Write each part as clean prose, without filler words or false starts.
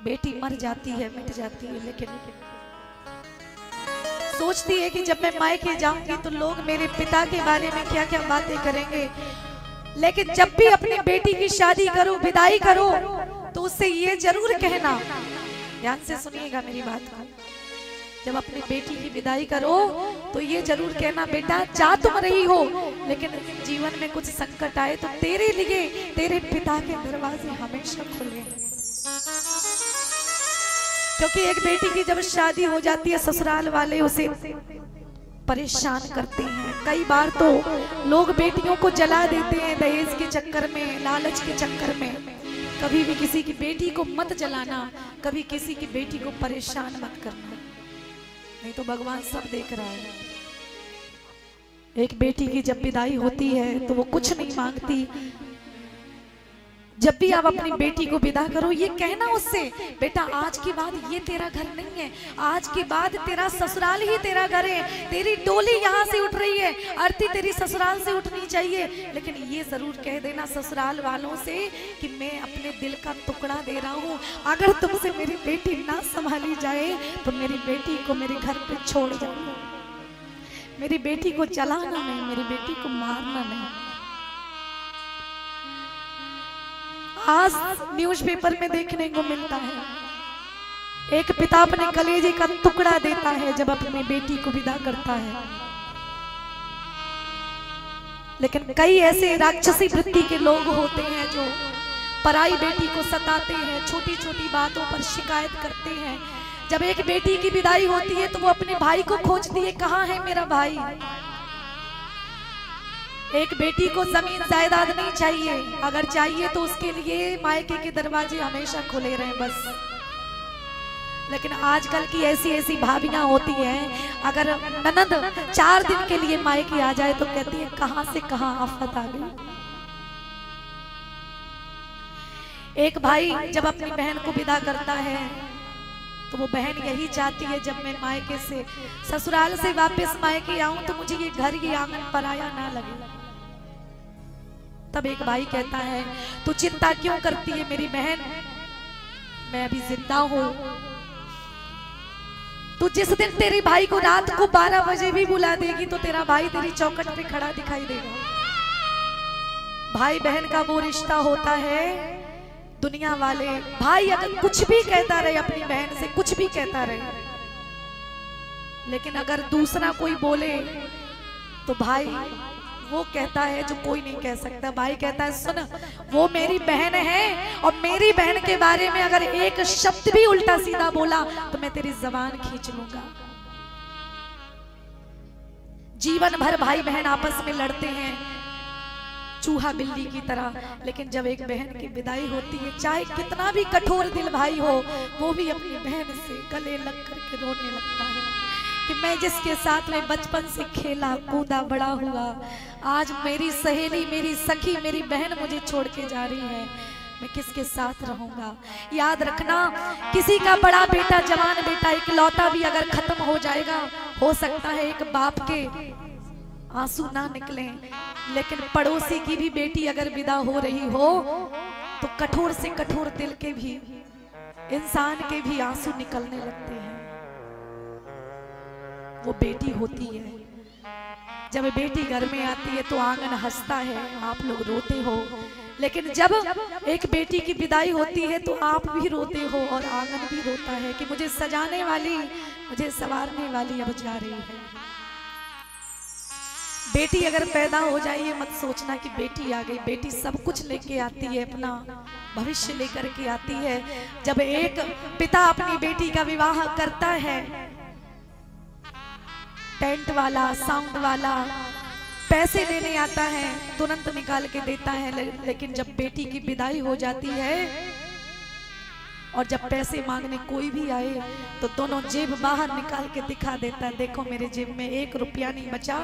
बेटी मर जाती है, मिट जाती है, लेकिन सोचती है कि जब मैं मायके जाऊंगी तो लोग मेरे पिता के बारे में क्या क्या बातें करेंगे। लेकिन जब भी अपनी बेटी की शादी करो, विदाई करो, तो उससे ये जरूर कहना, ध्यान से सुनिएगा मेरी बात को, जब अपनी बेटी की विदाई करो तो ये जरूर कहना, बेटा जा तुम रही हो, लेकिन जीवन में कुछ संकट आए तो तेरे लिए तेरे पिता के दरवाजे हमेशा खुले हैं। क्योंकि एक बेटी की जब शादी हो जाती है, ससुराल वाले उसे परेशान करते हैं। कई बार तो लोग बेटियों को जला देते हैं दहेज के चक्कर में, लालच के चक्कर में। कभी भी किसी की बेटी को मत जलाना, कभी किसी की बेटी को परेशान मत करना, नहीं तो भगवान सब देख रहा है। एक बेटी की जब विदाई होती है तो वो कुछ नहीं मांगती। जब भी आप अपनी बेटी को विदा करो, ये कहना उससे, बेटा आज के बाद ये तेरा घर नहीं है, आज के बाद तेरा ससुराल ही तेरा घर है, तेरी डोली यहाँ से उठ रही है, अर्थी तेरी ससुराल से उठनी चाहिए। लेकिन ये जरूर कह देना ससुराल वालों से कि मैं अपने दिल का टुकड़ा दे रहा हूँ, अगर तुमसे मेरी बेटी ना संभाली जाए तो मेरी बेटी को मेरे घर पे छोड़ जाओ, मेरी बेटी को जलाना नहीं, मेरी बेटी को मारना नहीं। आज न्यूज़पेपर में देखने को मिलता है, एक पिता अपने कलेजे का टुकड़ा देता है जब अपनी बेटी को विदा करता है। लेकिन कई ऐसे राक्षसी वृत्ति के लोग होते हैं जो पराई बेटी को सताते हैं, छोटी छोटी बातों पर शिकायत करते हैं। जब एक बेटी की विदाई होती है तो वो अपने भाई को खोजती है, कहाँ है मेरा भाई। एक बेटी को जमीन जायदाद नहीं चाहिए, अगर चाहिए तो उसके लिए मायके के दरवाजे हमेशा खुले रहें बस। लेकिन आजकल की ऐसी ऐसी भाभियां होती हैं, अगर ननद 4 दिन के लिए मायके आ जाए तो कहती है कहां से कहां आफत आ गई। एक भाई जब अपनी बहन को विदा करता है तो वो बहन यही चाहती है, जब मैं मायके से ससुराल से वापस मायके आऊं तो मुझे ये घर ये आंगन पराया ना लगे। तब एक भाई कहता है, तू चिंता क्यों करती है मेरी बहन, मैं अभी जिंदा हूं। तू जिस दिन तेरे भाई को रात को 12 बजे भी बुला देगी तो तेरा भाई तेरी चौखट पे खड़ा दिखाई देगा। भाई बहन का वो रिश्ता होता है, दुनिया वाले भाई अगर कुछ भी कहता रहे अपनी बहन से, कुछ भी कहता रहे, लेकिन अगर दूसरा कोई बोले तो भाई वो कहता है जो कोई नहीं कह सकता। भाई कहता है, सुन वो मेरी बहन है और मेरी बहन के बारे में अगर एक शब्द भी उल्टा सीधा बोला तो मैं तेरी जबान खींच लूंगा। जीवन भर भाई बहन आपस में लड़ते हैं चूहा बिल्ली की तरह, लेकिन जब एक बहन की विदाई होती है, चाहे कितना भी कठोर दिल भाई हो, वो भी अपनी बहन से गले लग करके रोने लगता है कि मैं जिसके साथ में बचपन से खेला कूदा बड़ा हुआ, आज मेरी सहेली, मेरी सखी, मेरी बहन मुझे छोड़ के जा रही है, मैं किसके साथ रहूंगा। याद रखना, किसी का बड़ा बेटा, जवान बेटा, इकलौता भी अगर खत्म हो जाएगा, हो सकता है एक बाप के आंसू ना निकले, लेकिन पड़ोसी की भी बेटी अगर विदा हो रही हो तो कठोर से कठोर दिल के भी इंसान के भी आंसू निकलने लगते हैं। वो बेटी होती है, जब बेटी घर में आती है तो आंगन हंसता है, आप लोग रोते हो, लेकिन जब एक बेटी की विदाई होती है तो आप भी रोते हो और आंगन भी रोता है कि मुझे सजाने वाली, मुझे संवारने वाली अब जा रही है। बेटी अगर पैदा हो जाए, ये मत सोचना कि बेटी आ गई, बेटी सब कुछ लेके आती है, अपना भविष्य लेकर के आती है। जब एक पिता अपनी बेटी का विवाह करता है, टेंट वाला, साउंड वाला पैसे देने आता है, तुरंत निकाल के देता है, लेकिन जब बेटी की विदाई हो जाती है और जब पैसे मांगने कोई भी आए तो दोनों जेब बाहर निकाल के दिखा देता है, देखो मेरे जेब में 1 रुपया नहीं बचा,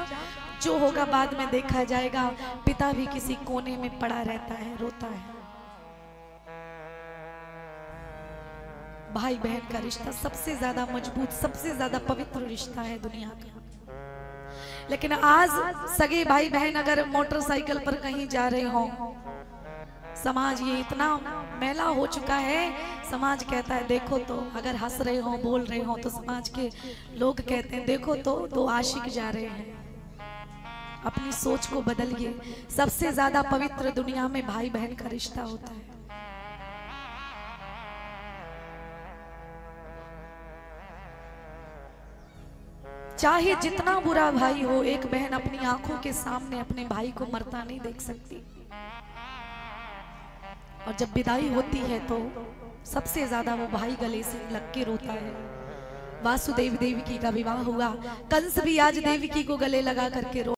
जो होगा बाद में देखा जाएगा। पिता भी किसी कोने में पड़ा रहता है, रोता है। भाई बहन का रिश्ता सबसे ज्यादा मजबूत, सबसे ज्यादा पवित्र रिश्ता है दुनिया का। लेकिन आज सगे भाई बहन अगर मोटरसाइकिल पर कहीं जा रहे हो, समाज ये इतना मैला हो चुका है। समाज कहता है देखो तो, अगर हंस रहे हो बोल रहे हो तो समाज के लोग कहते हैं देखो तो दो आशिक जा रहे हैं। अपनी सोच को बदलिए। सबसे ज्यादा पवित्र दुनिया में भाई बहन का रिश्ता होता है। चाहे जितना बुरा भाई हो, एक बहन अपनी आंखों के सामने अपने भाई को मरता नहीं देख सकती। और जब विदाई होती है तो सबसे ज्यादा वो भाई गले से लग के रोता है। वासुदेव देवकी का विवाह हुआ, कंस भी आज देवकी को गले लगा करके रो